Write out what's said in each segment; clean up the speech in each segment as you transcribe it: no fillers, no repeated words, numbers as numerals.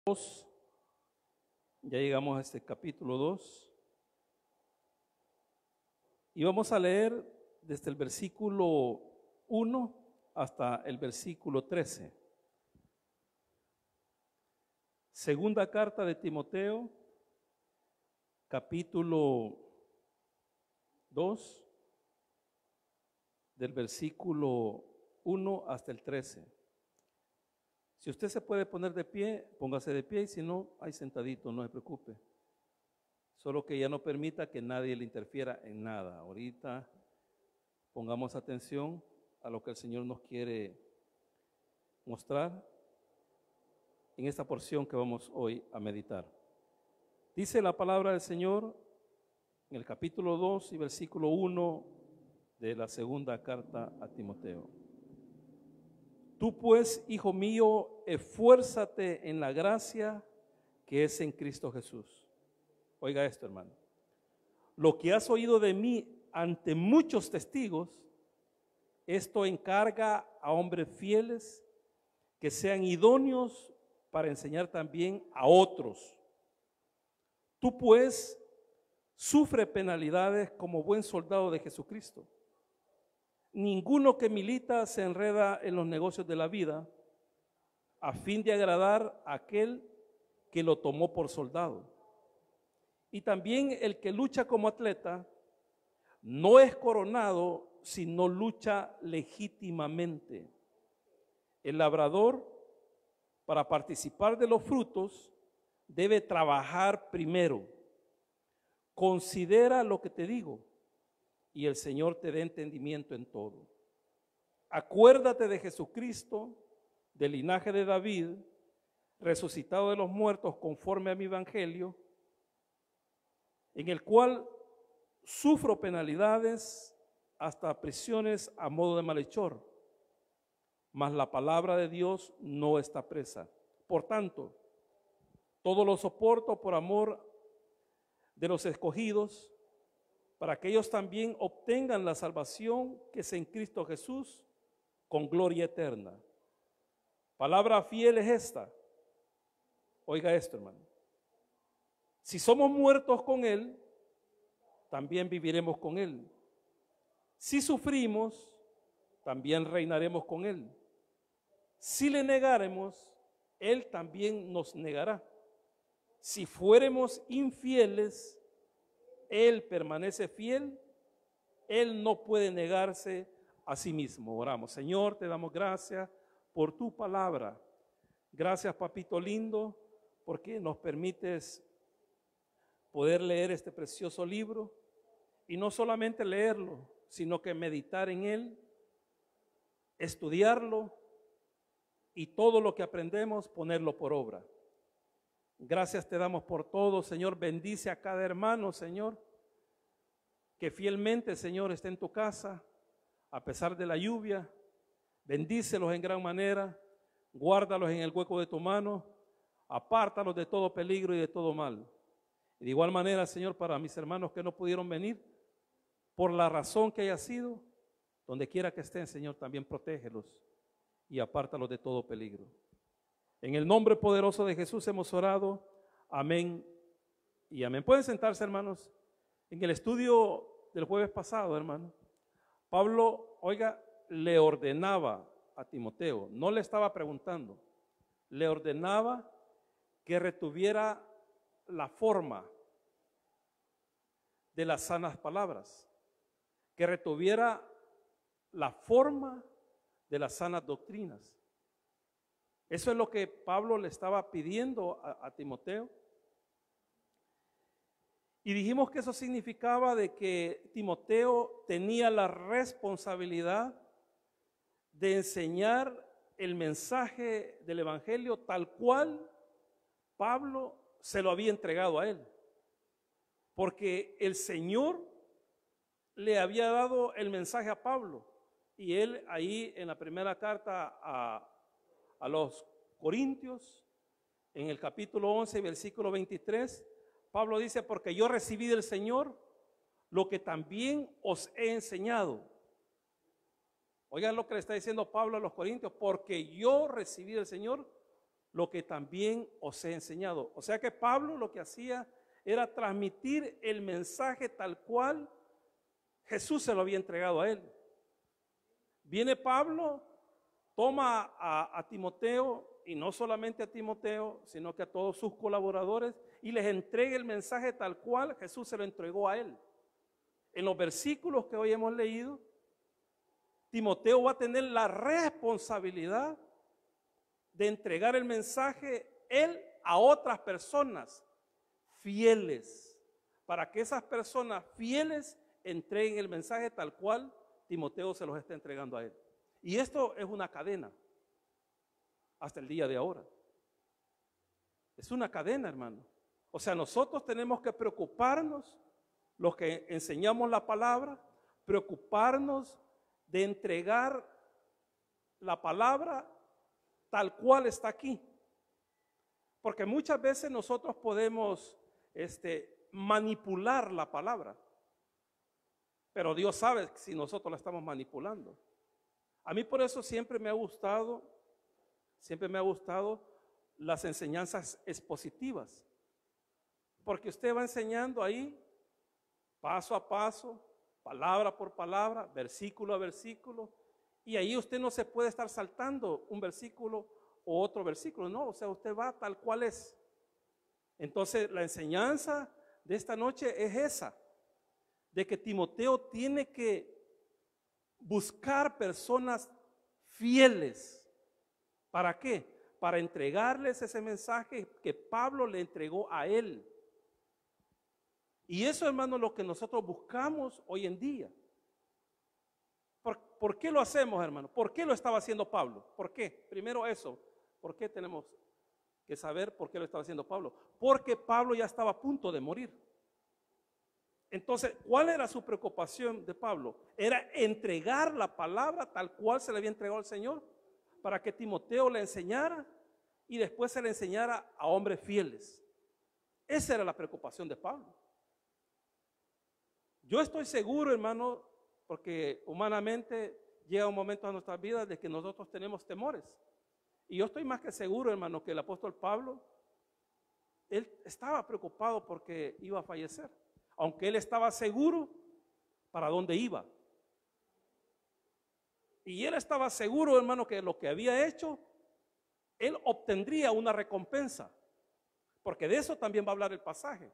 2, ya llegamos a este capítulo 2 y vamos a leer desde el versículo 1 hasta el versículo 13. Segunda carta de Timoteo, capítulo 2, del versículo 1 hasta el 13. Si usted se puede poner de pie, póngase de pie, y si no, ahí sentadito, no se preocupe. Solo que ya no permita que nadie le interfiera en nada. Ahorita pongamos atención a lo que el Señor nos quiere mostrar en esta porción que vamos hoy a meditar. Dice la palabra del Señor en el capítulo 2 y versículo 1 de la segunda carta a Timoteo. Tú pues, hijo mío, esfuérzate en la gracia que es en Cristo Jesús. Oiga esto, hermano. Lo que has oído de mí ante muchos testigos, esto encarga a hombres fieles que sean idóneos para enseñar también a otros. Tú pues, sufre penalidades como buen soldado de Jesucristo. Ninguno que milita se enreda en los negocios de la vida a fin de agradar a aquel que lo tomó por soldado. Y también el que lucha como atleta no es coronado si no lucha legítimamente. El labrador, para participar de los frutos, debe trabajar primero. Considera lo que te digo, y el Señor te dé entendimiento en todo. Acuérdate de Jesucristo, del linaje de David, resucitado de los muertos conforme a mi evangelio, en el cual sufro penalidades hasta prisiones a modo de malhechor, mas la palabra de Dios no está presa. Por tanto, todo lo soporto por amor de los escogidos, para que ellos también obtengan la salvación que es en Cristo Jesús con gloria eterna. Palabra fiel es esta. Oiga esto, hermano. Si somos muertos con Él, también viviremos con Él. Si sufrimos, también reinaremos con Él. Si le negaremos, Él también nos negará. Si fuéramos infieles, Él permanece fiel, Él no puede negarse a sí mismo. Oramos. Señor, te damos gracias por tu palabra. Gracias, papito lindo, porque nos permites poder leer este precioso libro y no solamente leerlo, sino que meditar en él, estudiarlo y todo lo que aprendemos ponerlo por obra. Gracias te damos por todo, Señor. Bendice a cada hermano, Señor, que fielmente, Señor, esté en tu casa a pesar de la lluvia. Bendícelos en gran manera, guárdalos en el hueco de tu mano, apártalos de todo peligro y de todo mal. Y de igual manera, Señor, para mis hermanos que no pudieron venir, por la razón que haya sido, donde quiera que estén, Señor, también protégelos y apártalos de todo peligro. En el nombre poderoso de Jesús hemos orado. Amén y amén. Pueden sentarse, hermanos. En el estudio del jueves pasado, hermano, Pablo, oiga, le ordenaba a Timoteo, no le estaba preguntando, le ordenaba que retuviera la forma de las sanas palabras, que retuviera la forma de las sanas doctrinas. Eso es lo que Pablo le estaba pidiendo a Timoteo. Y dijimos que eso significaba de que Timoteo tenía la responsabilidad de enseñar el mensaje del evangelio tal cual Pablo se lo había entregado a él. Porque el Señor le había dado el mensaje a Pablo. Y él ahí en la primera carta a los Corintios, en el capítulo 11, versículo 23, Pablo dice, porque yo recibí del Señor lo que también os he enseñado. Oigan lo que le está diciendo Pablo a los Corintios, porque yo recibí del Señor lo que también os he enseñado. O sea que Pablo lo que hacía era transmitir el mensaje tal cual Jesús se lo había entregado a él. Viene Pablo, toma a Timoteo, y no solamente a Timoteo, sino que a todos sus colaboradores, y les entrega el mensaje tal cual Jesús se lo entregó a él. En los versículos que hoy hemos leído, Timoteo va a tener la responsabilidad de entregar el mensaje él a otras personas fieles, para que esas personas fieles entreguen el mensaje tal cual Timoteo se los está entregando a él. Y esto es una cadena hasta el día de ahora. Es una cadena, hermano. O sea, nosotros tenemos que preocuparnos, los que enseñamos la palabra, preocuparnos de entregar la palabra tal cual está aquí. Porque muchas veces nosotros podemos manipular la palabra, pero Dios sabe si nosotros la estamos manipulando. A mí por eso siempre me ha gustado las enseñanzas expositivas, porque usted va enseñando ahí paso a paso, palabra por palabra, versículo a versículo, y ahí usted no se puede estar saltando un versículo o otro versículo, no, o sea, usted va tal cual es. Entonces la enseñanza de esta noche es esa, de que Timoteo tiene que buscar personas fieles. ¿Para qué? Para entregarles ese mensaje que Pablo le entregó a él. Y eso, hermano, es lo que nosotros buscamos hoy en día. ¿Por qué lo hacemos, hermano? ¿Por qué lo estaba haciendo Pablo? ¿Por qué? Primero eso. ¿Por qué tenemos que saber por qué lo estaba haciendo Pablo? Porque Pablo ya estaba a punto de morir. Entonces, ¿cuál era su preocupación de Pablo? Era entregar la palabra tal cual se le había entregado al Señor, para que Timoteo le enseñara y después se le enseñara a hombres fieles. Esa era la preocupación de Pablo. Yo estoy seguro, hermano, porque humanamente llega un momento en nuestras vidas de que nosotros tenemos temores. Y yo estoy más que seguro, hermano, que el apóstol Pablo, él estaba preocupado porque iba a fallecer, aunque él estaba seguro para dónde iba. Y él estaba seguro, hermano, que lo que había hecho, él obtendría una recompensa, porque de eso también va a hablar el pasaje.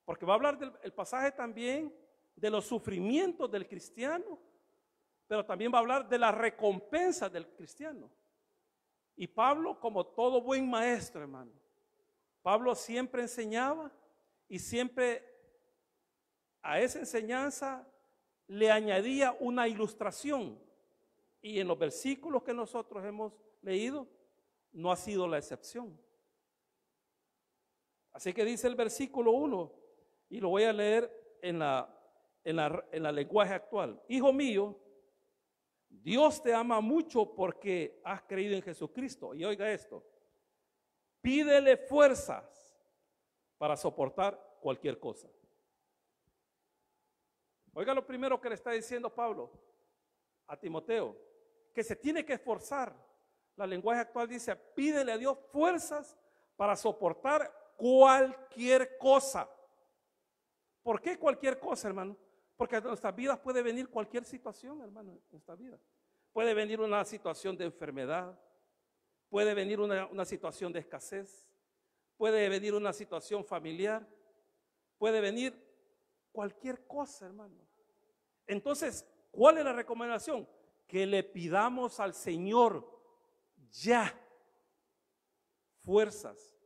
Porque va a hablar el pasaje también de los sufrimientos del cristiano, pero también va a hablar de la recompensa del cristiano. Y Pablo, como todo buen maestro, hermano, Pablo siempre enseñaba y siempre a esa enseñanza le añadía una ilustración. Y en los versículos que nosotros hemos leído, no ha sido la excepción. Así que dice el versículo 1, y lo voy a leer en la lenguaje actual. Hijo mío, Dios te ama mucho porque has creído en Jesucristo. Y oiga esto, pídele fuerzas para soportar cualquier cosa. Oiga lo primero que le está diciendo Pablo a Timoteo, que se tiene que esforzar. La lenguaje actual dice, pídele a Dios fuerzas para soportar cualquier cosa. ¿Por qué cualquier cosa, hermano? Porque en nuestras vidas puede venir cualquier situación, hermano, en nuestra vida. Puede venir una situación de enfermedad, puede venir una situación de escasez, puede venir una situación familiar, puede venir cualquier cosa, hermano. Entonces, ¿cuál es la recomendación? Que le pidamos al Señor ya fuerzas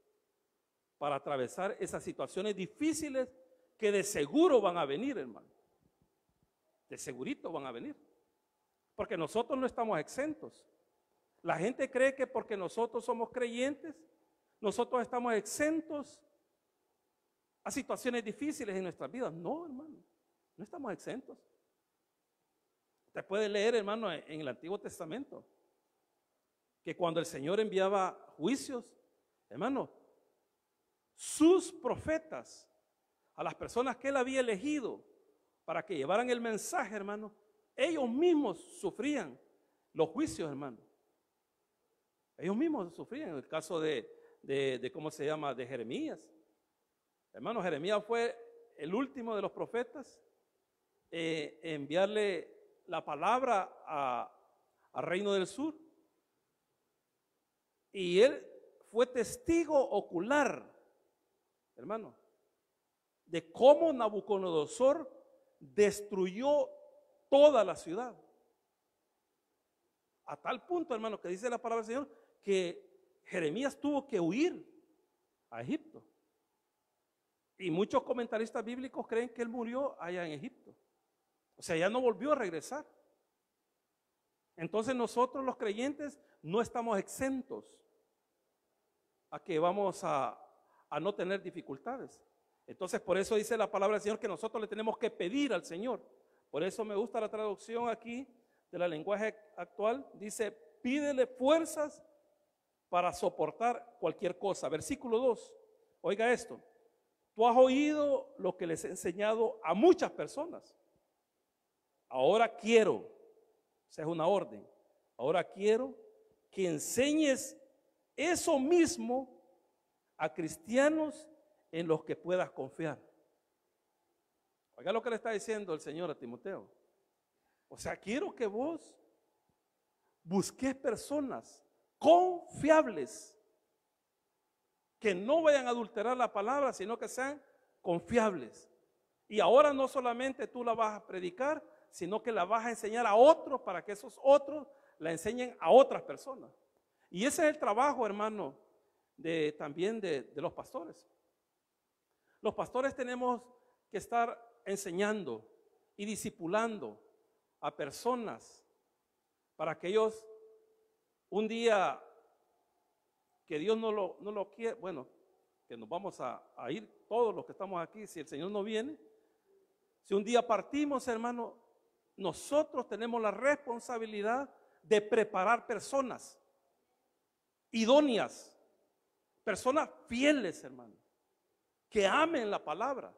para atravesar esas situaciones difíciles que de seguro van a venir, hermano. De segurito van a venir. Porque nosotros no estamos exentos. La gente cree que porque nosotros somos creyentes, nosotros estamos exentos a situaciones difíciles en nuestras vidas. No, hermano, no estamos exentos. Usted puede leer, hermano, en el Antiguo Testamento, que cuando el Señor enviaba juicios, hermano, sus profetas, a las personas que él había elegido para que llevaran el mensaje, hermano, ellos mismos sufrían los juicios, hermano. Ellos mismos sufrían. En el caso de ¿cómo se llama? De Jeremías. Hermano, Jeremías fue el último de los profetas enviarle la palabra al reino del sur. Y él fue testigo ocular, hermano, de cómo Nabucodonosor destruyó toda la ciudad. A tal punto, hermano, que dice la palabra del Señor que Jeremías tuvo que huir a Egipto. Y muchos comentaristas bíblicos creen que él murió allá en Egipto. O sea, ya no volvió a regresar. Entonces nosotros los creyentes no estamos exentos a que vamos a no tener dificultades. Entonces por eso dice la palabra del Señor que nosotros le tenemos que pedir al Señor. Por eso me gusta la traducción aquí de la lenguaje actual. Dice, pídele fuerzas para soportar cualquier cosa. Versículo 2, oiga esto. Tú has oído lo que les he enseñado a muchas personas. Ahora quiero, esa es una orden, ahora quiero que enseñes eso mismo a cristianos en los que puedas confiar. Oiga lo que le está diciendo el Señor a Timoteo. O sea, quiero que vos busques personas confiables, que no vayan a adulterar la palabra, sino que sean confiables. Y ahora no solamente tú la vas a predicar, sino que la vas a enseñar a otros para que esos otros la enseñen a otras personas. Y ese es el trabajo, hermano, también de los pastores. Los pastores tenemos que estar enseñando y discipulando a personas para que ellos un día que Dios no lo quiere, bueno, que nos vamos a ir todos los que estamos aquí, si el Señor no viene, si un día partimos, hermano, nosotros tenemos la responsabilidad de preparar personas idóneas, personas fieles, hermano, que amen la palabra,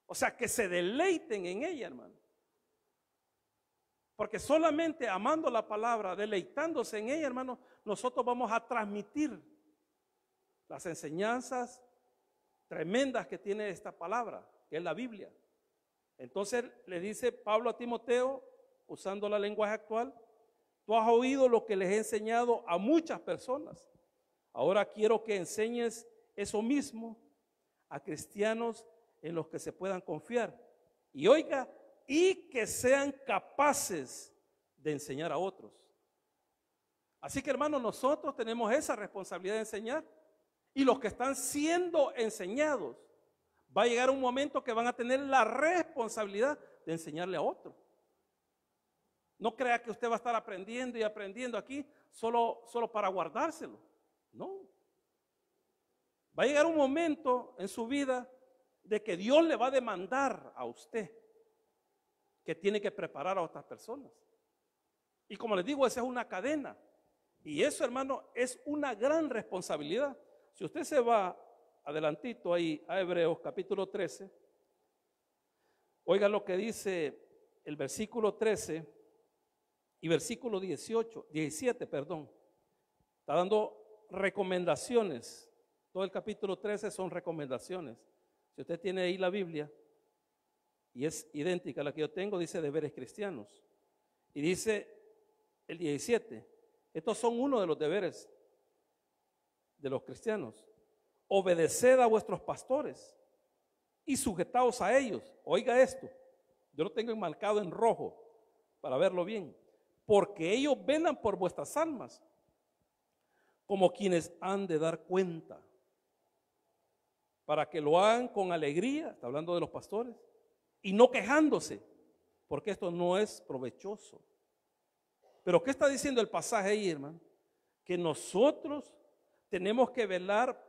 o sea, que se deleiten en ella, hermano. Porque solamente amando la palabra, deleitándose en ella, hermano, nosotros vamos a transmitir las enseñanzas tremendas que tiene esta palabra, que es la Biblia. Entonces le dice Pablo a Timoteo, usando la lenguaje actual, tú has oído lo que les he enseñado a muchas personas. Ahora quiero que enseñes eso mismo a cristianos en los que se puedan confiar. Y oiga, y que sean capaces de enseñar a otros. Así que, hermanos, nosotros tenemos esa responsabilidad de enseñar. Y los que están siendo enseñados, va a llegar un momento que van a tener la responsabilidad de enseñarle a otro. No crea que usted va a estar aprendiendo y aprendiendo aquí solo para guardárselo. No. Va a llegar un momento en su vida de que Dios le va a demandar a usted que tiene que preparar a otras personas. Y como les digo, esa es una cadena. Y eso, hermano, es una gran responsabilidad. Si usted se va adelantito ahí a Hebreos capítulo 13, oiga lo que dice el versículo 13 y versículo 17, perdón. Está dando recomendaciones. Todo el capítulo 13 son recomendaciones. Si usted tiene ahí la Biblia, y es idéntica a la que yo tengo, dice deberes cristianos. Y dice el 17, estos son uno de los deberes de los cristianos. Obedeced a vuestros pastores y sujetaos a ellos. Oiga esto, yo lo tengo enmarcado en rojo para verlo bien. Porque ellos velan por vuestras almas, como quienes han de dar cuenta, para que lo hagan con alegría, está hablando de los pastores, y no quejándose, porque esto no es provechoso. Pero ¿qué está diciendo el pasaje ahí, hermano? Que nosotros tenemos que velar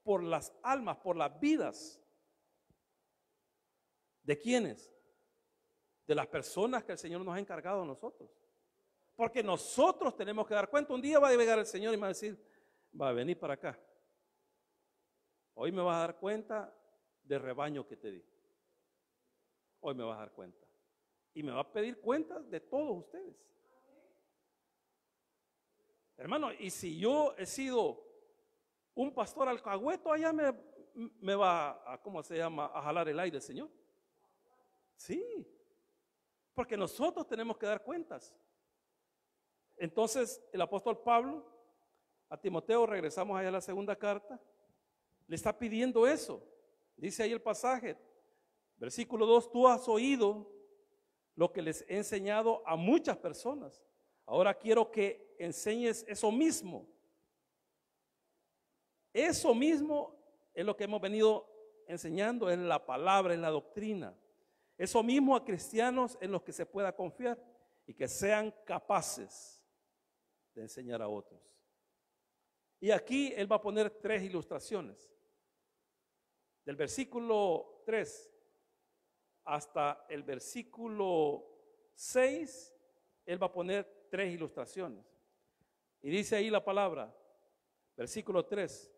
por las almas, por las vidas. ¿De quiénes? De las personas que el Señor nos ha encargado a nosotros. Porque nosotros tenemos que dar cuenta. Un día va a llegar el Señor y me va a decir, va a venir para acá. Hoy me vas a dar cuenta del rebaño que te di. Hoy me vas a dar cuenta. Y me va a pedir cuentas de todos ustedes. Hermano, y si yo he sido un pastor alcahueto, allá me va a, ¿cómo se llama?, a jalar el aire, Señor. Sí, porque nosotros tenemos que dar cuentas. Entonces, el apóstol Pablo a Timoteo, regresamos allá a la segunda carta, le está pidiendo eso. Dice ahí el pasaje, versículo 2, tú has oído lo que les he enseñado a muchas personas. Ahora quiero que enseñes eso mismo. Eso mismo es lo que hemos venido enseñando en la palabra, en la doctrina. Eso mismo a cristianos en los que se pueda confiar y que sean capaces de enseñar a otros. Y aquí él va a poner 3 ilustraciones. Del versículo 3 hasta el versículo 6, él va a poner 3 ilustraciones. Y dice ahí la palabra, versículo 3,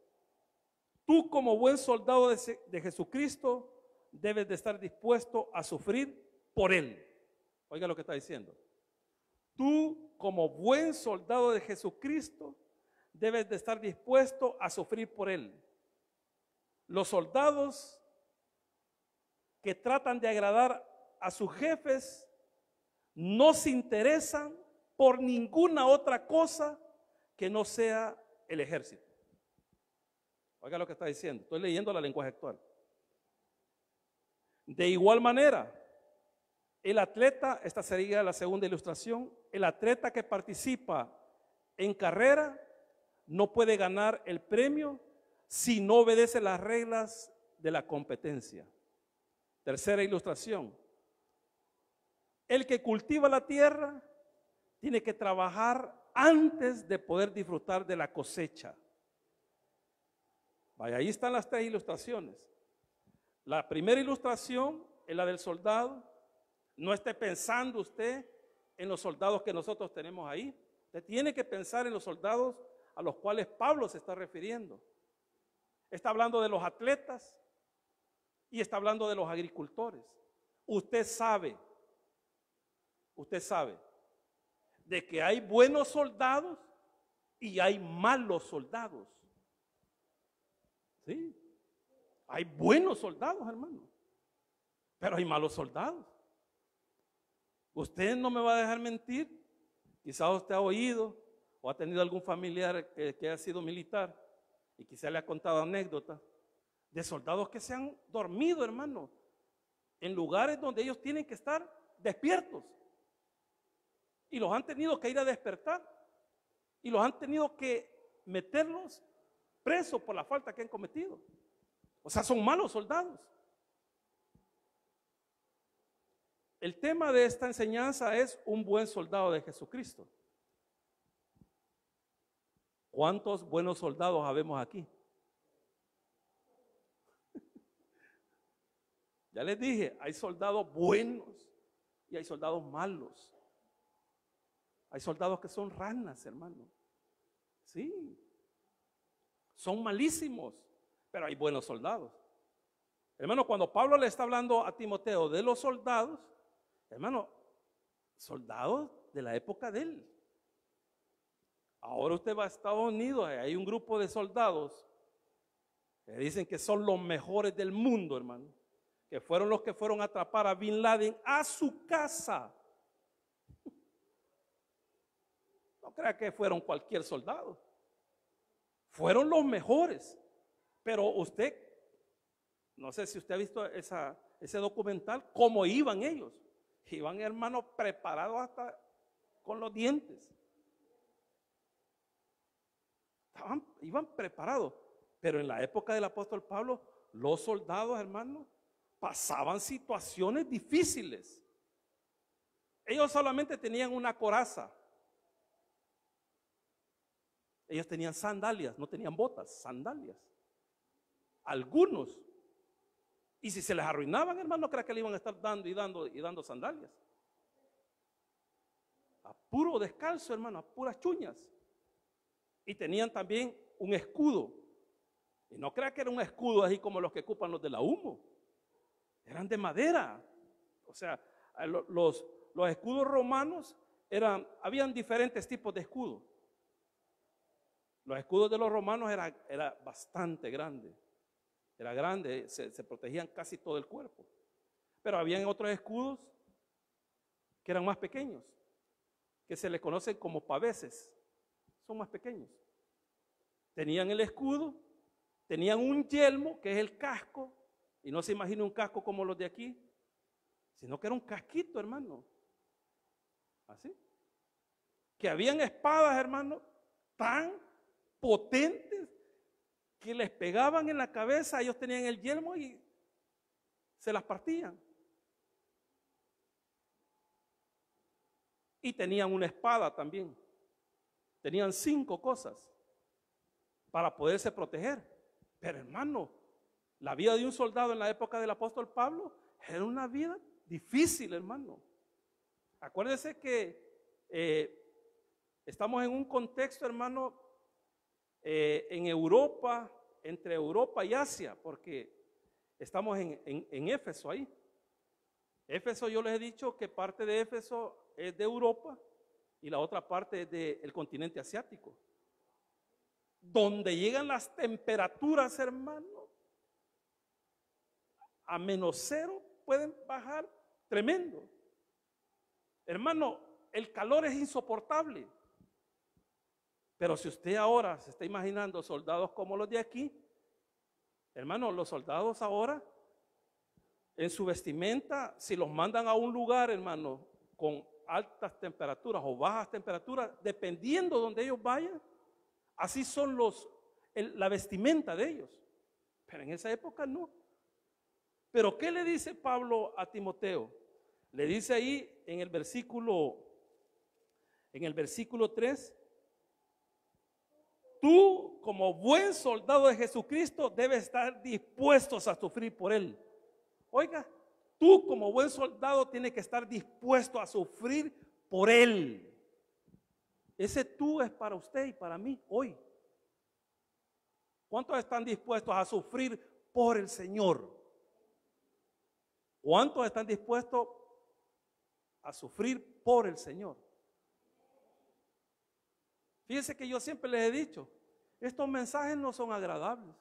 tú como buen soldado de Jesucristo debes de estar dispuesto a sufrir por Él. Oiga lo que está diciendo. Tú como buen soldado de Jesucristo debes de estar dispuesto a sufrir por Él. Los soldados que tratan de agradar a sus jefes no se interesan por ninguna otra cosa que no sea el ejército. Oiga lo que está diciendo. Estoy leyendo la lenguaje actual. De igual manera, el atleta, esta sería la segunda ilustración, el atleta que participa en carrera no puede ganar el premio si no obedece las reglas de la competencia. Tercera ilustración, el que cultiva la tierra tiene que trabajar antes de poder disfrutar de la cosecha. Vaya, ahí están las 3 ilustraciones. La primera ilustración es la del soldado. No esté pensando usted en los soldados que nosotros tenemos ahí. Usted tiene que pensar en los soldados a los cuales Pablo se está refiriendo. Está hablando de los atletas y está hablando de los agricultores. Usted sabe de que hay buenos soldados y hay malos soldados. Sí, hay buenos soldados, hermano, pero hay malos soldados. Usted no me va a dejar mentir. Quizás usted ha oído o ha tenido algún familiar que ha sido militar y quizá le ha contado anécdotas de soldados que se han dormido, hermano, en lugares donde ellos tienen que estar despiertos y los han tenido que ir a despertar y los han tenido que meterlos presos por la falta que han cometido. O sea, son malos soldados. El tema de esta enseñanza es un buen soldado de Jesucristo. ¿Cuántos buenos soldados habemos aquí? Ya les dije, hay soldados buenos y hay soldados malos. Hay soldados que son ranas, hermano. Sí, son malísimos, pero hay buenos soldados. Hermano, cuando Pablo le está hablando a Timoteo de los soldados, hermano, soldados de la época de él. Ahora usted va a Estados Unidos, hay un grupo de soldados que dicen que son los mejores del mundo, hermano, que fueron los que fueron a atrapar a Bin Laden a su casa. No crea que fueron cualquier soldado, fueron los mejores. Pero usted, no sé si usted ha visto ese documental, cómo iban ellos. Iban, hermanos, preparados hasta con los dientes. Iban preparados. Pero en la época del apóstol Pablo, los soldados, hermanos, pasaban situaciones difíciles. Ellos solamente tenían una coraza. Ellos tenían sandalias, no tenían botas, sandalias. Algunos. Y si se les arruinaban, hermano, no crea que le iban a estar dando y dando sandalias. A puro descalzo, hermano, a puras chuñas. Y tenían también un escudo. Y no crea que era un escudo así como los que ocupan los de la humo. Eran de madera. O sea, los escudos romanos habían diferentes tipos de escudos. Los escudos de los romanos era bastante grande. Era grande, se protegían casi todo el cuerpo. Pero habían otros escudos que eran más pequeños, que se les conocen como paveses. Son más pequeños. Tenían el escudo, tenían un yelmo, que es el casco, y no se imagina un casco como los de aquí, sino que era un casquito, hermano. Así. Que habían espadas, hermano, tan potentes que les pegaban en la cabeza, ellos tenían el yelmo y se las partían. Y tenían una espada también. Tenían 5 cosas para poderse proteger. Pero hermano, la vida de un soldado en la época del apóstol Pablo era una vida difícil, hermano. Acuérdense que estamos en un contexto, hermano, en Europa, entre Europa y Asia, porque estamos en Éfeso ahí. Éfeso, yo les he dicho que parte de Éfeso es de Europa y la otra parte es del continente asiático, donde llegan las temperaturas, hermano, a -0 pueden bajar tremendo. Hermano, el calor es insoportable. Pero si usted ahora se está imaginando soldados como los de aquí, hermano, los soldados ahora en su vestimenta, si los mandan a un lugar, hermano, con altas temperaturas o bajas temperaturas, dependiendo de donde ellos vayan, así son la vestimenta de ellos. Pero en esa época no. Pero ¿qué le dice Pablo a Timoteo? Le dice ahí en el versículo 3, tú como buen soldado de Jesucristo debes estar dispuestos a sufrir por Él. Oiga, tú como buen soldado tienes que estar dispuesto a sufrir por Él. Ese tú es para usted y para mí hoy. ¿Cuántos están dispuestos a sufrir por el Señor? ¿Cuántos están dispuestos a sufrir por el Señor? Fíjense que yo siempre les he dicho, estos mensajes no son agradables.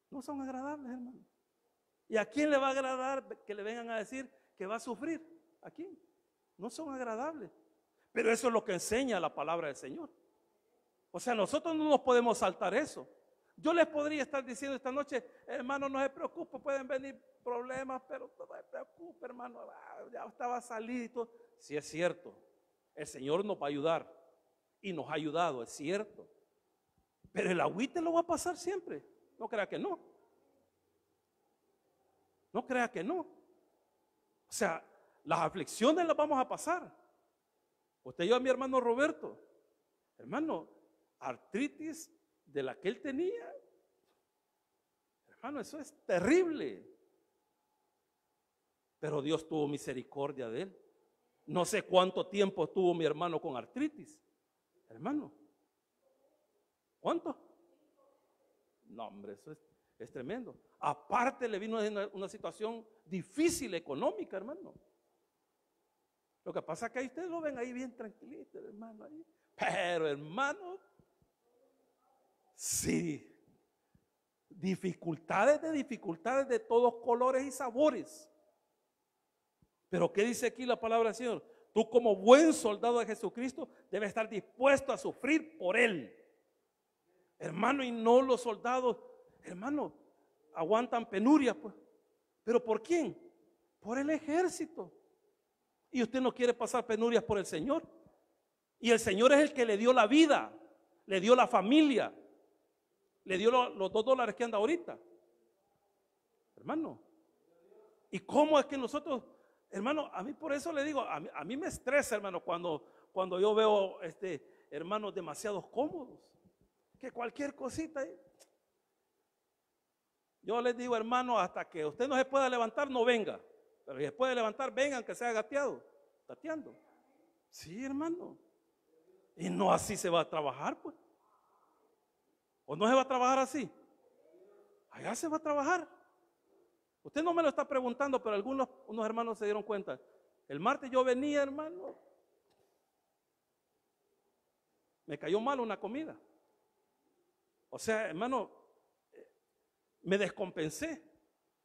No son agradables, hermano. ¿Y a quién le va a agradar que le vengan a decir que va a sufrir? ¿A quién? No son agradables. Pero eso es lo que enseña la palabra del Señor. O sea, nosotros no nos podemos saltar eso. Yo les podría estar diciendo esta noche, hermano, no se preocupe, pueden venir problemas, pero no se preocupe, hermano, ya estaba a salir y todo. Sí, es cierto, el Señor nos va a ayudar y nos ha ayudado, es cierto. Pero el agüite lo va a pasar siempre. No crea que no. No crea que no. O sea, las aflicciones las vamos a pasar. Usted y yo a mi hermano Roberto, hermano, artritis de la que él tenía, hermano, eso es terrible. Pero Dios tuvo misericordia de él. No sé cuánto tiempo estuvo mi hermano con artritis, hermano. ¿Cuánto? No, hombre, eso es tremendo. Aparte le vino una situación difícil económica, hermano. Lo que pasa es que ahí ustedes lo ven ahí bien tranquilito, hermano, ahí. Pero, hermano, sí, dificultades de todos colores y sabores. Pero ¿qué dice aquí la palabra del Señor? Tú como buen soldado de Jesucristo debes estar dispuesto a sufrir por Él. Hermano, y no los soldados, hermano, aguantan penuria, pues. ¿Pero por quién? Por el ejército. Y usted no quiere pasar penurias por el Señor. Y el Señor es el que le dio la vida, le dio la familia, le dio los $2 que anda ahorita. Hermano. ¿Y cómo es que nosotros, hermano, a mí por eso le digo, a mí me estresa, hermano, cuando yo veo hermanos demasiado cómodos, que cualquier cosita, yo les digo, hermano, hasta que usted no se pueda levantar, no venga. Pero si se puede levantar, vengan, que sea gateando. Sí, hermano. Y no así se va a trabajar, pues. ¿O no se va a trabajar así? Allá se va a trabajar. Usted no me lo está preguntando, pero unos hermanos se dieron cuenta. El martes yo venía, hermano, Me cayó mal una comida. O sea, hermano, me descompensé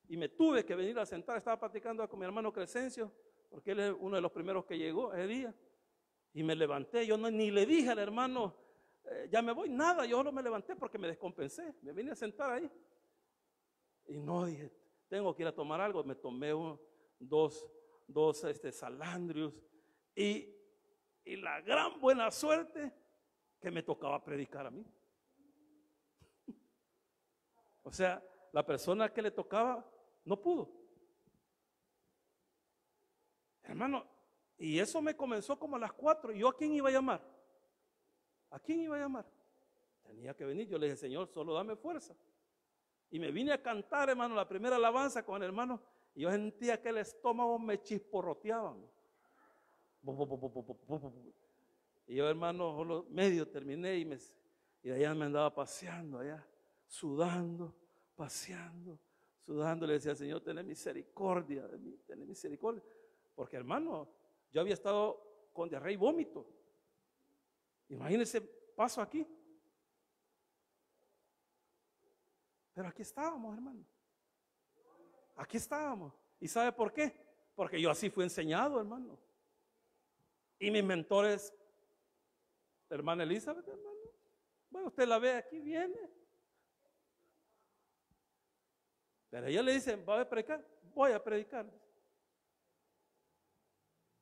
y me tuve que venir a sentar. Estaba platicando con mi hermano Crescencio, porque él es uno de los primeros que llegó ese día. Y me levanté, yo ni le dije al hermano, ya me voy, nada, yo solo me levanté porque me descompensé. Me vine a sentar ahí. Y no dije, tengo que ir a tomar algo. Me tomé dos salandrios y la gran buena suerte que me tocaba predicar a mí. O sea, la persona que le tocaba no pudo. Hermano, y eso me comenzó como a las 4. ¿Y yo a quién iba a llamar? ¿A quién iba a llamar? Tenía que venir. Yo le dije, Señor, solo dame fuerza. Y me vine a cantar, hermano, la primera alabanza con el hermano. Y yo sentía que el estómago me chisporroteaba. Y yo, hermano, solo medio terminé y de allá me andaba paseando allá, sudando, paseando, sudando. Le decía, Señor, ten misericordia de mí, ten misericordia. Porque, hermano, yo había estado con diarrea y vómito. Imagínense, paso aquí. Pero aquí estábamos, hermano. Aquí estábamos. ¿Y sabe por qué? Porque yo así fui enseñado, hermano. Y mis mentores, hermana Elizabeth, hermano. Bueno, usted la ve aquí, viene. Pero ella le dice, ¿va a predicar? Voy a predicar.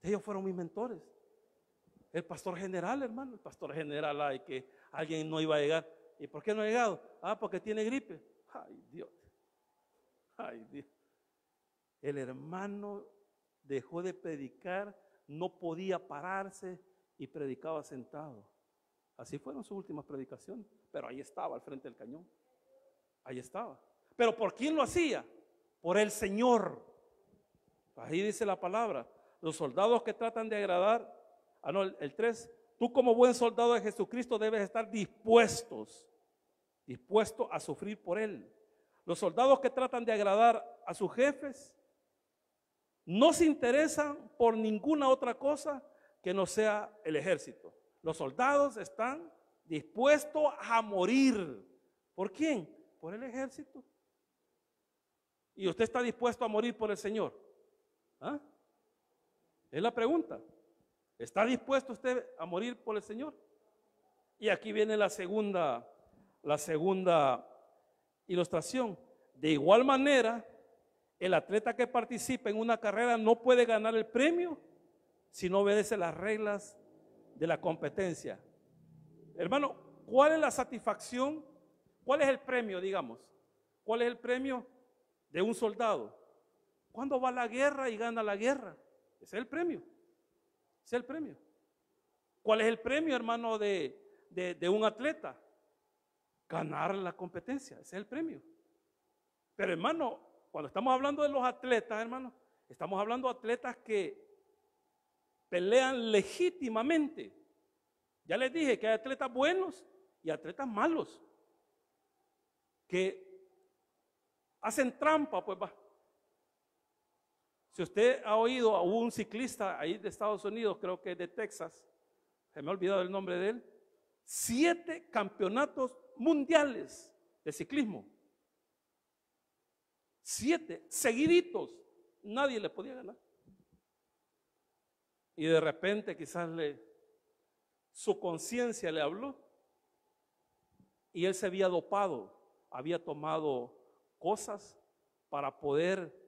Ellos fueron mis mentores. El pastor general, hermano. El pastor general, ay, que alguien no iba a llegar. ¿Y por qué no ha llegado? Ah, porque tiene gripe. Ay, Dios. Ay, Dios. El hermano dejó de predicar, no podía pararse y predicaba sentado. Así fueron sus últimas predicaciones. Pero ahí estaba, al frente del cañón. Ahí estaba. ¿Pero por quién lo hacía? Por el Señor. Ahí dice la palabra. Los soldados que tratan de agradar, el 3, tú como buen soldado de Jesucristo debes estar dispuesto a sufrir por Él. Los soldados que tratan de agradar a sus jefes no se interesan por ninguna otra cosa que no sea el ejército. Los soldados están dispuestos a morir. ¿Por quién? Por el ejército. ¿Y usted está dispuesto a morir por el Señor? ¿Ah? Es la pregunta. ¿Está dispuesto usted a morir por el Señor? Y aquí viene la segunda ilustración. De igual manera, el atleta que participa en una carrera no puede ganar el premio si no obedece las reglas de la competencia. Hermano, ¿cuál es la satisfacción? ¿Cuál es el premio, digamos? ¿Cuál es el premio de un soldado? Cuando va a la guerra y gana la guerra. Ese es el premio. Ese es el premio. ¿Cuál es el premio, hermano, de un atleta? Ganar la competencia. Ese es el premio. Pero, hermano, cuando estamos hablando de los atletas, hermano, estamos hablando de atletas que pelean legítimamente. Ya les dije que hay atletas buenos y atletas malos que hacen trampa, pues va. Si usted ha oído a un ciclista ahí de Estados Unidos, creo que de Texas, se me ha olvidado el nombre de él, 7 campeonatos mundiales de ciclismo. 7 seguiditos, nadie le podía ganar. Y de repente quizás su conciencia le habló y él se había dopado, había tomado cosas para poder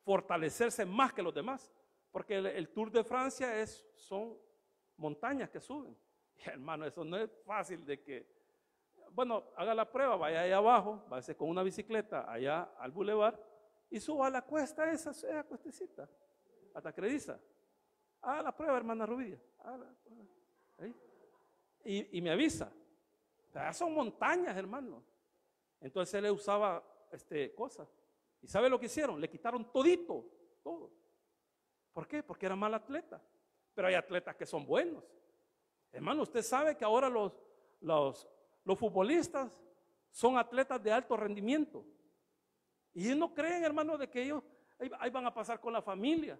fortalecerse más que los demás, porque el Tour de Francia son montañas que suben. Y, hermano, eso no es fácil de que, bueno, haga la prueba, vaya allá abajo, váyase con una bicicleta allá al bulevar y suba a la cuesta esa cuestecita, hasta Crediza. Haga la prueba, hermana Rubidia. Y me avisa. Pero son montañas, hermano. Entonces él le usaba cosas. ¿Y sabe lo que hicieron? Le quitaron todito, todo. ¿Por qué? Porque era mal atleta. Pero hay atletas que son buenos. Hermano, usted sabe que ahora los futbolistas son atletas de alto rendimiento. Y ellos no creen, hermano, de que ellos ahí van a pasar con la familia.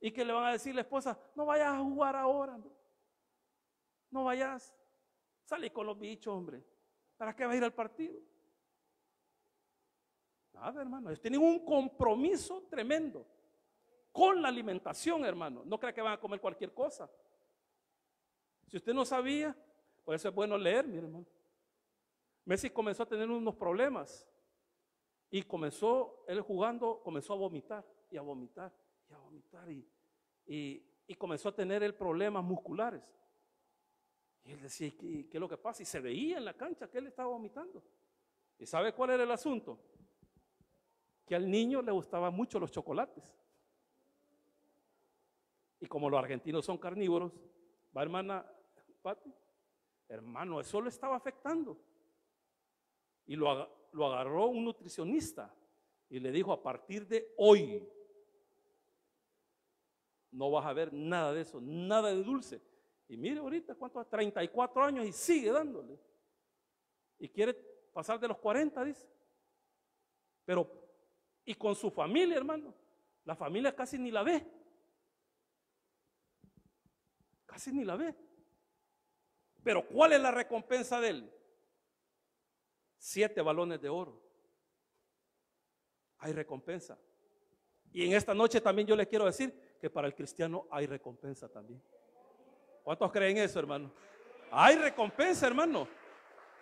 Y que le van a decir a la esposa, no vayas a jugar ahora. no vayas, salí con los bichos, hombre. ¿Para qué vas a ir al partido? Nada, hermano, ellos tienen un compromiso tremendo con la alimentación, hermano. No crea que van a comer cualquier cosa. Si usted no sabía, por eso es bueno leer, mi hermano. Messi comenzó a tener unos problemas y comenzó, él jugando, comenzó a vomitar y a vomitar y a vomitar y comenzó a tener el problemas musculares. Y él decía, ¿qué es lo que pasa? Y se veía en la cancha que él estaba vomitando. ¿Y sabe cuál era el asunto? Que al niño le gustaban mucho los chocolates. Y como los argentinos son carnívoros, va, hermana Pati, hermano, eso lo estaba afectando. Y lo agarró un nutricionista y le dijo, a partir de hoy no vas a ver nada de eso, nada de dulce. Y mire ahorita cuántos, 34 años y sigue dándole. Y quiere pasar de los 40, dice. Pero, y con su familia, hermano, la familia casi ni la ve. Casi ni la ve. Pero ¿cuál es la recompensa de él? 7 balones de oro. Hay recompensa. Y en esta noche también yo les quiero decir que para el cristiano hay recompensa también. ¿Cuántos creen eso, hermano? Hay recompensa, hermano.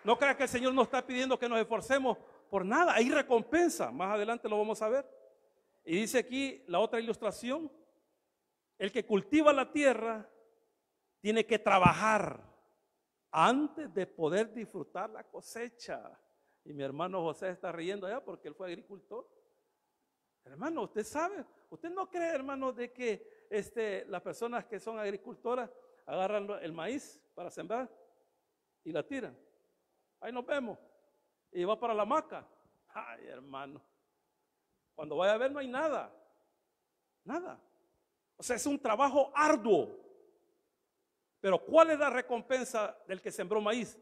No crea que el Señor nos está pidiendo que nos esforcemos por nada. Hay recompensa. Más adelante lo vamos a ver. Y dice aquí la otra ilustración. El que cultiva la tierra tiene que trabajar antes de poder disfrutar la cosecha. Y mi hermano José está riendo allá porque él fue agricultor. Hermano, usted sabe, usted no cree, hermano, de que las personas que son agricultoras agarran el maíz para sembrar y la tiran. Ahí nos vemos. Y va para la hamaca. Ay, hermano. Cuando vaya a ver no hay nada. Nada. O sea, es un trabajo arduo. Pero ¿cuál es la recompensa del que sembró maíz?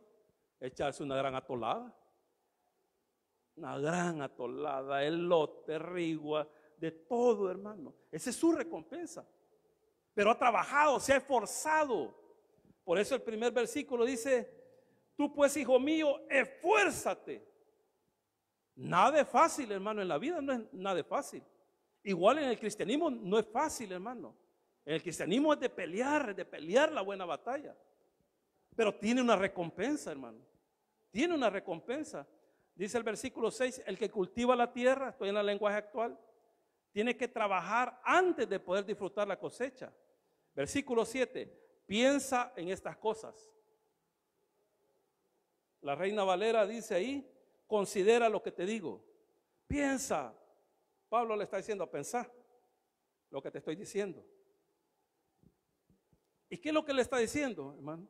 Echarse una gran atolada. Una gran atolada, elote, rigua, de todo, hermano. Esa es su recompensa. Pero ha trabajado, se ha esforzado. Por eso el primer versículo dice, tú pues, hijo mío, esfuérzate. Nada es fácil, hermano, en la vida no es nada fácil. Igual en el cristianismo no es fácil, hermano. En el cristianismo es de pelear la buena batalla. Pero tiene una recompensa, hermano. Tiene una recompensa. Dice el versículo 6, el que cultiva la tierra, estoy en el lenguaje actual, tiene que trabajar antes de poder disfrutar la cosecha. Versículo 7, piensa en estas cosas. La Reina Valera dice ahí, considera lo que te digo. Piensa. Pablo le está diciendo a pensar lo que te estoy diciendo. ¿Y qué es lo que le está diciendo, hermano?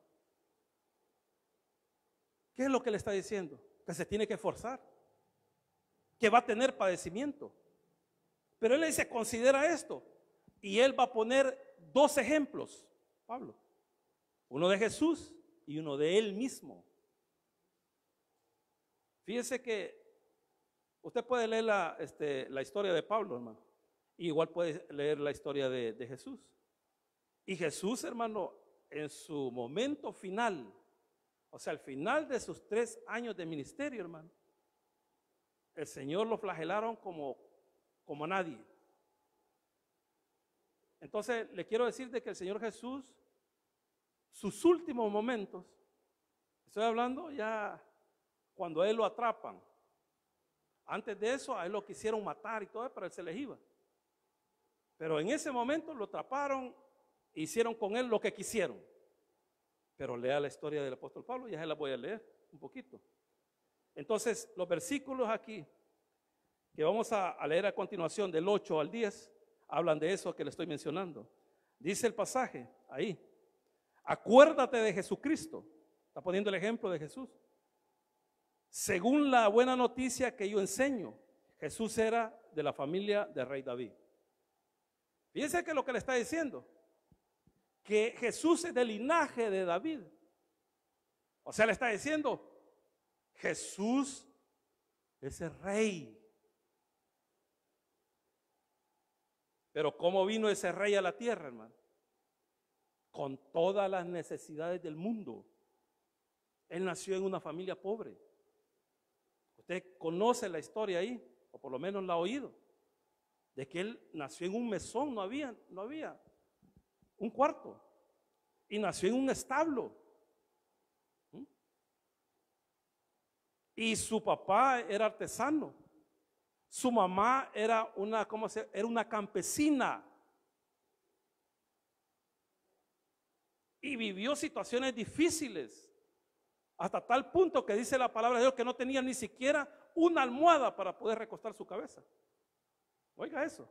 ¿Qué es lo que le está diciendo? Que se tiene que esforzar, que va a tener padecimiento. Pero él le dice, considera esto. Y él va a poner 2 ejemplos, Pablo. Uno de Jesús y uno de él mismo. Fíjese que usted puede leer la historia de Pablo, hermano. Y igual puede leer la historia de Jesús. Y Jesús, hermano, en su momento final, o sea, al final de sus 3 años de ministerio, hermano, el Señor lo flagelaron como a nadie. Entonces, le quiero decir de que el Señor Jesús, sus últimos momentos, estoy hablando ya cuando a él lo atrapan. Antes de eso, a él lo quisieron matar y todo, pero él se les iba. Pero en ese momento lo atraparon, hicieron con él lo que quisieron. Pero lea la historia del apóstol Pablo, ya se la voy a leer un poquito. Entonces, los versículos aquí, que vamos a leer a continuación, del 8 al 10, hablan de eso que le estoy mencionando. Dice el pasaje ahí, acuérdate de Jesucristo, está poniendo el ejemplo de Jesús. Según la buena noticia que yo enseño, Jesús era de la familia del rey David. Fíjense que lo que le está diciendo, que Jesús es del linaje de David. O sea, le está diciendo, Jesús es el rey. Pero ¿cómo vino ese rey a la tierra, hermano? con todas las necesidades del mundo. Él nació en una familia pobre. Usted conoce la historia ahí, o por lo menos la ha oído, de que él nació en un mesón, no había un cuarto, y nació en un establo. Y su papá era artesano, su mamá era era una campesina, y vivió situaciones difíciles, hasta tal punto que dice la palabra de Dios que no tenía ni siquiera una almohada para poder recostar su cabeza. Oiga eso.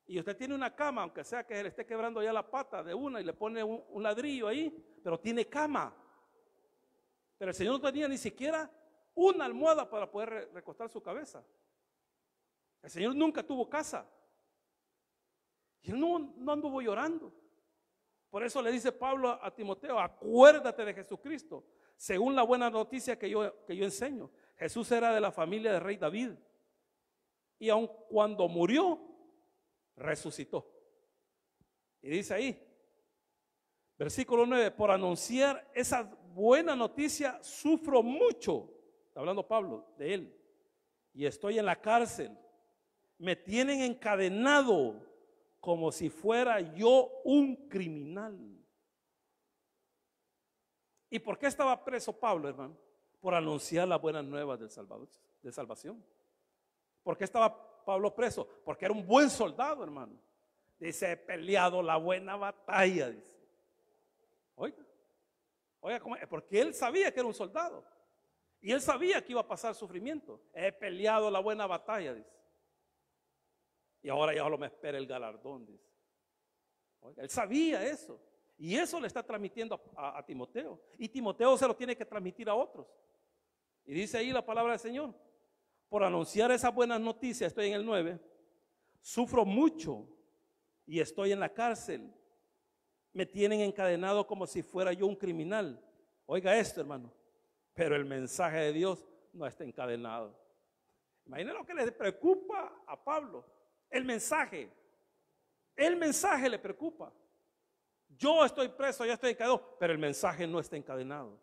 Y usted tiene una cama, aunque sea que se le esté quebrando ya la pata de una y le pone un ladrillo ahí, pero tiene cama. Pero el Señor no tenía ni siquiera una almohada para poder recostar su cabeza. El Señor nunca tuvo casa. Y él no anduvo llorando. Por eso le dice Pablo a Timoteo: acuérdate de Jesucristo, según la buena noticia que yo enseño. Jesús era de la familia del rey David. Y aun cuando murió, resucitó. Y dice ahí, versículo 9, por anunciar esa buena noticia sufro mucho. Está hablando Pablo de él. Y estoy en la cárcel. Me tienen encadenado como si fuera yo un criminal. ¿Y por qué estaba preso Pablo, hermano? Por anunciar las buenas nuevas de salvación. ¿Por qué estaba Pablo preso? Porque era un buen soldado, hermano. Dice, he peleado la buena batalla, dice. Oiga, porque él sabía que era un soldado. Y él sabía que iba a pasar sufrimiento. He peleado la buena batalla, dice. Y ahora ya solo me espera el galardón, dice. Oiga, él sabía eso. Y eso le está transmitiendo a Timoteo. Y Timoteo se lo tiene que transmitir a otros. Y dice ahí la palabra del Señor: por anunciar esas buenas noticias, estoy en el 9, sufro mucho y estoy en la cárcel. Me tienen encadenado como si fuera yo un criminal. Oiga esto, hermano. Pero el mensaje de Dios no está encadenado. Imagínense lo que le preocupa a Pablo. El mensaje le preocupa. Yo estoy preso, ya estoy encadenado, pero el mensaje no está encadenado.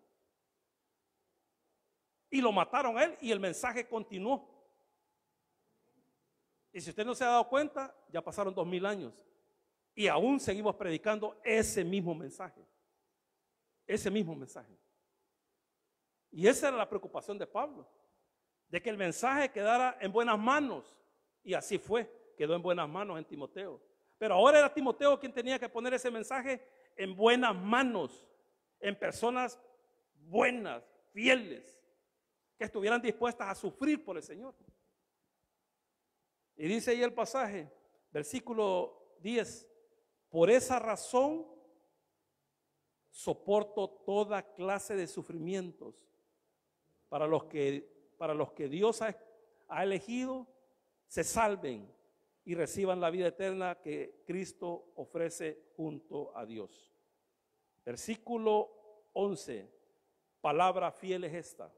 Y lo mataron a él y el mensaje continuó. Y si usted no se ha dado cuenta, ya pasaron 2000 años y aún seguimos predicando ese mismo mensaje. Ese mismo mensaje. Y esa era la preocupación de Pablo, de que el mensaje quedara en buenas manos. Y así fue, quedó en buenas manos en Timoteo. Pero ahora era Timoteo quien tenía que poner ese mensaje en buenas manos, en personas buenas, fieles, que estuvieran dispuestas a sufrir por el Señor. Y dice ahí el pasaje, versículo 10, por esa razón soporto toda clase de sufrimientos para los que Dios ha elegido se salven y reciban la vida eterna que Cristo ofrece junto a Dios. Versículo 11, palabra fiel es esta.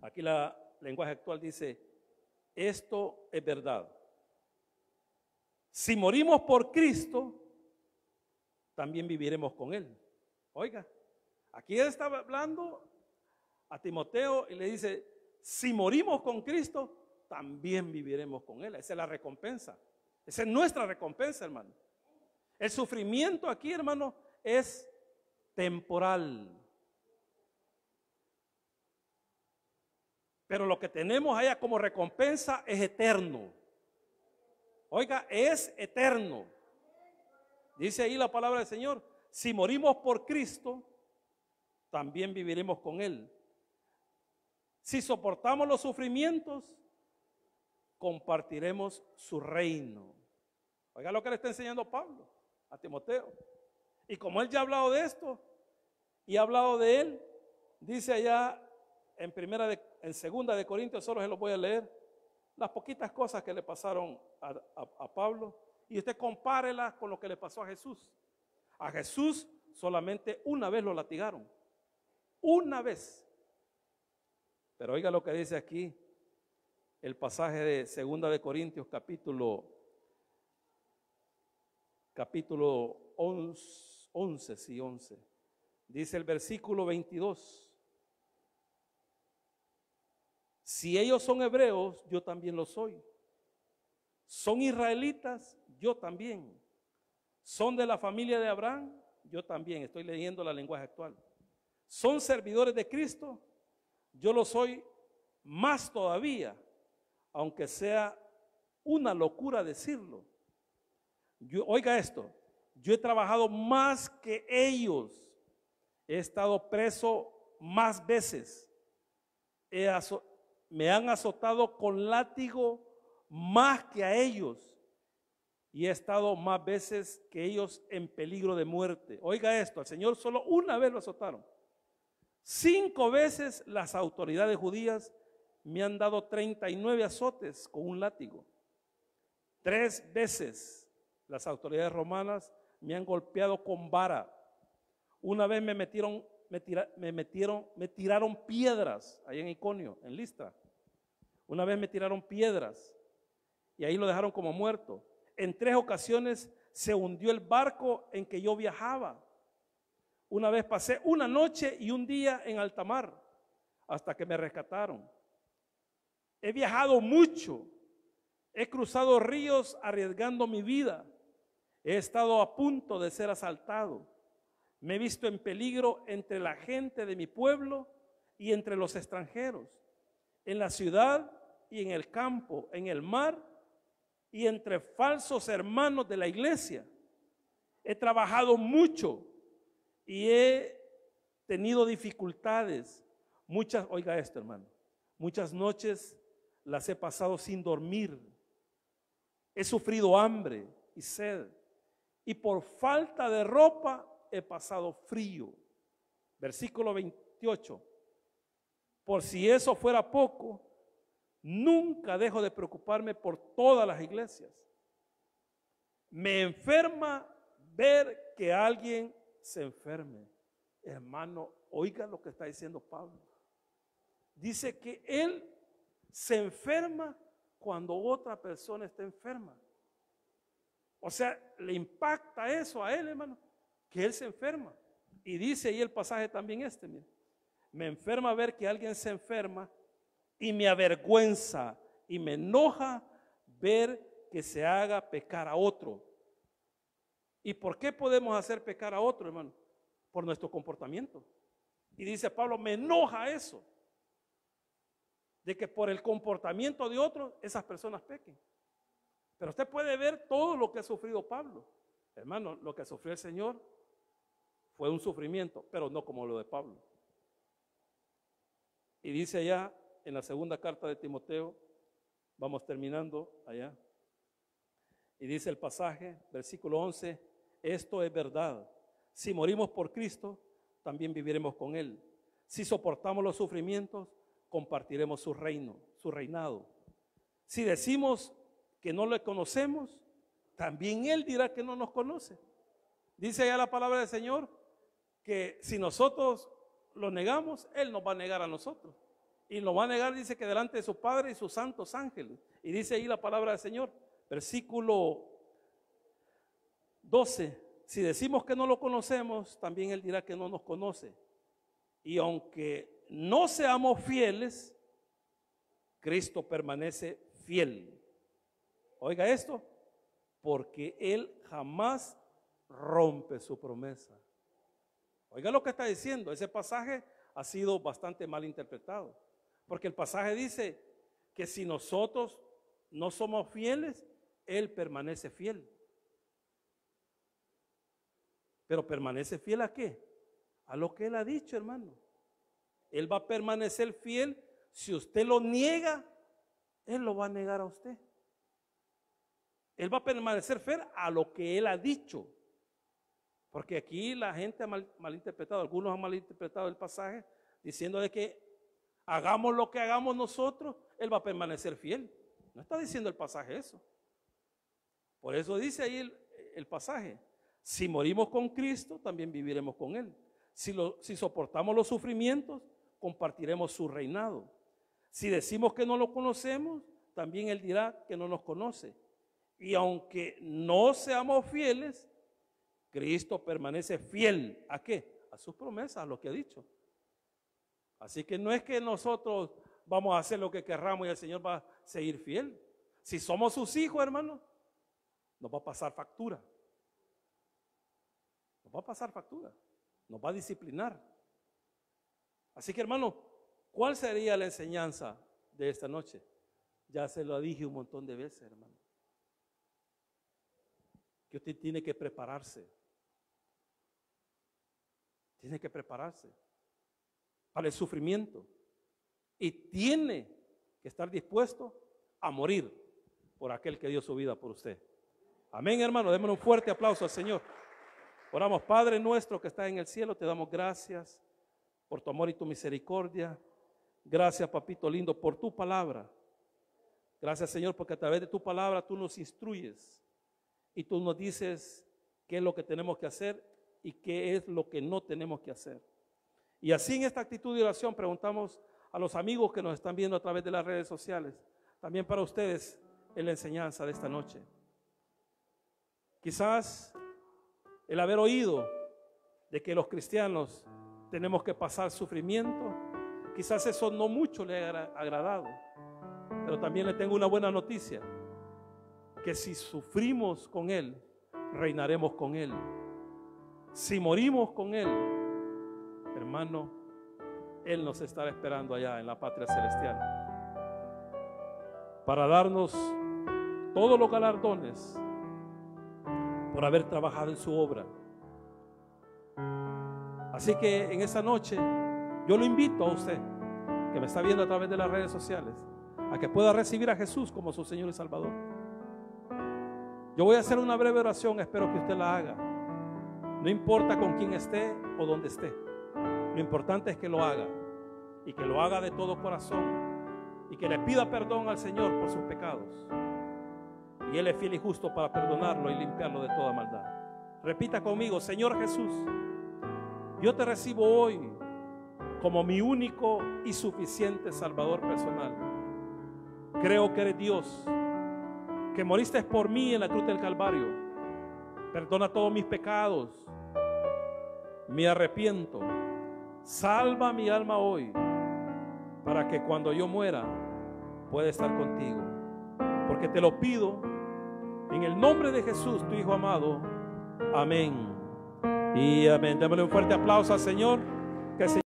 Aquí la lenguaje actual dice, esto es verdad. Si morimos por Cristo, también viviremos con Él. Oiga, aquí él estaba hablando a Timoteo y le dice, si morimos con Cristo, también viviremos con Él. Esa es la recompensa. Esa es nuestra recompensa, hermano. El sufrimiento aquí, hermano, es temporal. Pero lo que tenemos allá como recompensa es eterno. Oiga, es eterno. Dice ahí la palabra del Señor, si morimos por Cristo, también viviremos con Él. Si soportamos los sufrimientos, compartiremos su reino. Oiga lo que le está enseñando Pablo a Timoteo. Y como él ya ha hablado de esto y ha hablado de él, dice allá en segunda de Corintios, solo se los voy a leer, las poquitas cosas que le pasaron a Pablo, y usted compárelas con lo que le pasó a Jesús. A Jesús solamente una vez lo latigaron, una vez. Pero oiga lo que dice aquí el pasaje de segunda de Corintios capítulo capítulo 11, sí, 11. Dice el versículo 22. Si ellos son hebreos, yo también lo soy. Son israelitas, yo también. Son de la familia de Abraham, yo también. Estoy leyendo la lenguaje actual. Son servidores de Cristo, yo lo soy más todavía, aunque sea una locura decirlo. Oiga esto, yo he trabajado más que ellos, he estado preso más veces, me han azotado con látigo más que a ellos y he estado más veces que ellos en peligro de muerte. Oiga esto, al Señor solo una vez lo azotaron. 5 veces las autoridades judías me han dado 39 azotes con un látigo. 3 veces las autoridades romanas me han golpeado con vara. Una vez me tiraron piedras ahí en Iconio, en Listra. Una vez me tiraron piedras y ahí lo dejaron como muerto. En 3 ocasiones se hundió el barco en que yo viajaba. Una vez pasé una noche y un día en alta mar hasta que me rescataron. He viajado mucho, he cruzado ríos arriesgando mi vida, he estado a punto de ser asaltado, me he visto en peligro entre la gente de mi pueblo y entre los extranjeros, en la ciudad y en el campo, en el mar y entre falsos hermanos de la iglesia. He trabajado mucho y he tenido dificultades. Oiga esto, hermano, muchas noches las he pasado sin dormir. He sufrido hambre y sed. Y por falta de ropa he pasado frío. Versículo 28. Por si eso fuera poco, nunca dejo de preocuparme por todas las iglesias. Me enferma ver que alguien se enferme. Hermano, oiga lo que está diciendo Pablo. Dice que él se enferma cuando otra persona está enferma. O sea, le impacta eso a él, hermano, que él se enferma. Y dice ahí el pasaje también mire, me enferma ver que alguien se enferma y me avergüenza y me enoja ver que se haga pecar a otro. ¿Y por qué podemos hacer pecar a otro, hermano? Por nuestro comportamiento. Y dice Pablo, me enoja eso, de que por el comportamiento de otros esas personas pequen. Pero usted puede ver todo lo que ha sufrido Pablo. Hermano, lo que sufrió el Señor fue un sufrimiento, pero no como lo de Pablo. Y dice allá en la segunda carta de Timoteo, vamos terminando allá, y dice el pasaje, versículo 11, esto es verdad, si morimos por Cristo, también viviremos con Él. Si soportamos los sufrimientos, compartiremos su reino, su reinado. Si decimos que no le conocemos, también Él dirá que no nos conoce. Dice allá la palabra del Señor que si nosotros lo negamos, Él nos va a negar a nosotros. Y nos va a negar, dice que delante de su Padre y sus santos ángeles. Y dice ahí la palabra del Señor, versículo 12. Si decimos que no lo conocemos, también Él dirá que no nos conoce. Y aunque no seamos fieles, Cristo permanece fiel. Oiga esto, porque Él jamás rompe su promesa. Oiga lo que está diciendo, ese pasaje ha sido bastante mal interpretado. Porque el pasaje dice que si nosotros no somos fieles, Él permanece fiel. Pero permanece fiel ¿a qué? A lo que Él ha dicho, hermano. Él va a permanecer fiel. Si usted lo niega, Él lo va a negar a usted. Él va a permanecer fiel a lo que Él ha dicho. Porque aquí la gente ha malinterpretado, algunos han malinterpretado el pasaje diciendo de que hagamos lo que hagamos nosotros, Él va a permanecer fiel. No está diciendo el pasaje eso. Por eso dice ahí el pasaje, si morimos con Cristo, también viviremos con Él. Si soportamos los sufrimientos, compartiremos su reinado. Si decimos que no lo conocemos, también Él dirá que no nos conoce. Y aunque no seamos fieles, Cristo permanece fiel. ¿A qué? A sus promesas, a lo que ha dicho. Así que no es que nosotros vamos a hacer lo que querramos y el Señor va a seguir fiel. Si somos sus hijos, hermano, nos va a pasar factura. Nos va a pasar factura. Nos va a disciplinar. Así que, hermano, ¿cuál sería la enseñanza de esta noche? Ya se lo dije un montón de veces, hermano. Que usted tiene que prepararse. Tiene que prepararse para el sufrimiento. Y tiene que estar dispuesto a morir por aquel que dio su vida por usted. Amén, hermano. Démosle un fuerte aplauso al Señor. Oramos. Padre nuestro que estás en el cielo, te damos gracias por tu amor y tu misericordia. Gracias, papito lindo, por tu palabra. Gracias, Señor, porque a través de tu palabra tú nos instruyes y tú nos dices qué es lo que tenemos que hacer y qué es lo que no tenemos que hacer. Y así, en esta actitud de oración, preguntamos a los amigos que nos están viendo a través de las redes sociales, también para ustedes en la enseñanza de esta noche. Quizás el haber oído de que los cristianos tenemos que pasar sufrimiento, quizás eso no mucho le ha agradado, pero también le tengo una buena noticia, que si sufrimos con Él, reinaremos con Él. Si morimos con Él, hermano, Él nos estará esperando allá en la patria celestial para darnos todos los galardones por haber trabajado en su obra. Así que en esta noche yo lo invito a usted que me está viendo a través de las redes sociales a que pueda recibir a Jesús como su Señor y Salvador. Yo voy a hacer una breve oración, espero que usted la haga. No importa con quién esté o dónde esté, lo importante es que lo haga y que lo haga de todo corazón y que le pida perdón al Señor por sus pecados. Y Él es fiel y justo para perdonarlo y limpiarlo de toda maldad. Repita conmigo: Señor Jesús, yo te recibo hoy como mi único y suficiente Salvador personal. Creo que eres Dios, que moriste por mí en la cruz del Calvario. Perdona todos mis pecados. Me arrepiento. Salva mi alma hoy, para que cuando yo muera pueda estar contigo. Porque te lo pido en el nombre de Jesús, tu Hijo amado. Amén y amén. Démosle un fuerte aplauso al Señor. Que el Señor